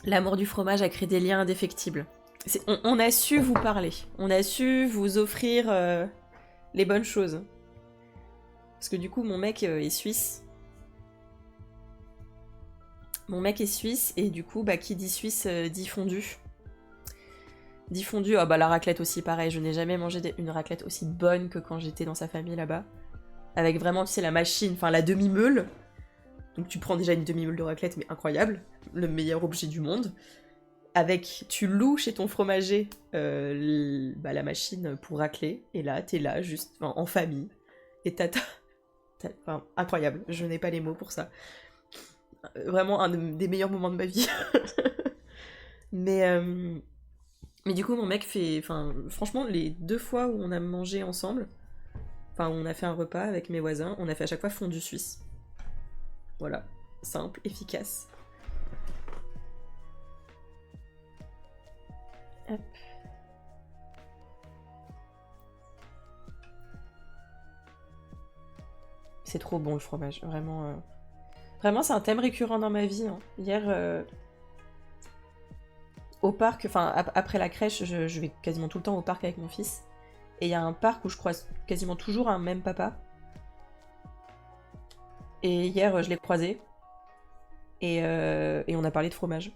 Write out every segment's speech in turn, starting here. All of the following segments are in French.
L'amour du fromage a créé des liens indéfectibles. On a su vous parler. On a su vous offrir les bonnes choses. Parce que du coup, mon mec est suisse. Mon mec est suisse, et du coup, bah, qui dit suisse dit fondu. Dit fondu, ah bah la raclette aussi, pareil. Je n'ai jamais mangé une raclette aussi bonne que quand j'étais dans sa famille là-bas. Avec vraiment, tu sais, la machine, enfin la demi-meule. Donc tu prends déjà une demi-meule de raclette, mais incroyable. Le meilleur objet du monde. Avec, tu loues chez ton fromager la machine pour racler. Et là, t'es là, juste en famille. Et enfin, incroyable. Je n'ai pas les mots pour ça. Vraiment un des meilleurs moments de ma vie. mais, mais du coup, mon mec fait... Enfin, franchement, les 2 fois où on a mangé ensemble, enfin, où on a fait un repas avec mes voisins, on a fait à chaque fois fondue suisse. Voilà. Simple, efficace. Hop. C'est trop bon le fromage, vraiment. Vraiment, c'est un thème récurrent dans ma vie. Hein. Hier, au parc, enfin, après la crèche, je vais quasiment tout le temps au parc avec mon fils. Et il y a un parc où je croise quasiment toujours un même papa. Et hier, je l'ai croisé. Et on a parlé de fromage.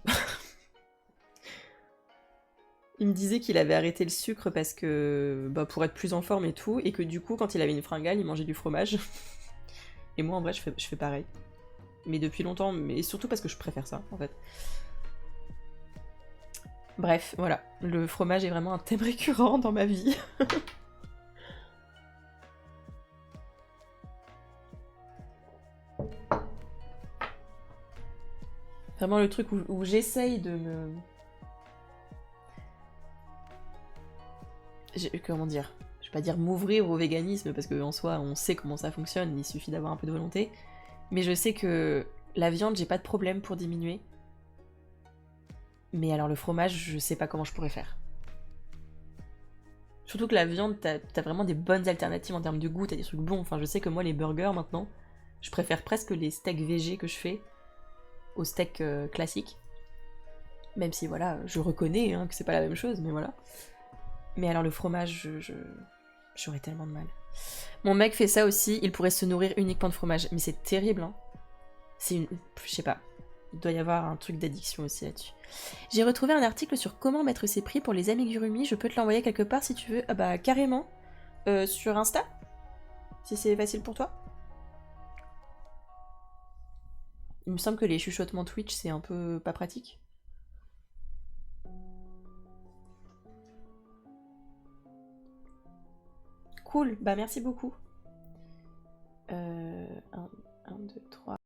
Il me disait qu'il avait arrêté le sucre parce que pour être plus en forme et tout, et que du coup, quand il avait une fringale, il mangeait du fromage. Et moi, en vrai, je fais pareil. Mais depuis longtemps, mais surtout parce que je préfère ça, en fait. Bref, voilà. Le fromage est vraiment un thème récurrent dans ma vie. Vraiment le truc où j'essaye de me... Comment dire? Je vais pas dire m'ouvrir au véganisme, parce qu'en soi, on sait comment ça fonctionne, il suffit d'avoir un peu de volonté. Mais je sais que la viande, j'ai pas de problème pour diminuer. Mais alors le fromage, je sais pas comment je pourrais faire. Surtout que la viande, t'as vraiment des bonnes alternatives en termes de goût, t'as des trucs bons. Enfin, je sais que moi, les burgers, maintenant, je préfère presque les steaks végés que je fais aux steaks classiques. Même si, voilà, je reconnais hein, que c'est pas la même chose, mais voilà. Mais alors le fromage, j'aurais tellement de mal. Mon mec fait ça aussi, il pourrait se nourrir uniquement de fromage. Mais c'est terrible, hein. C'est une... Je sais pas. Il doit y avoir un truc d'addiction aussi là-dessus. J'ai retrouvé un article sur comment mettre ses prix pour les amigurumi. Je peux te l'envoyer quelque part si tu veux. Ah bah carrément. Sur Insta, si c'est facile pour toi. Il me semble que les chuchotements Twitch, c'est un peu pas pratique. Cool, bah merci beaucoup. 1, 2, 3.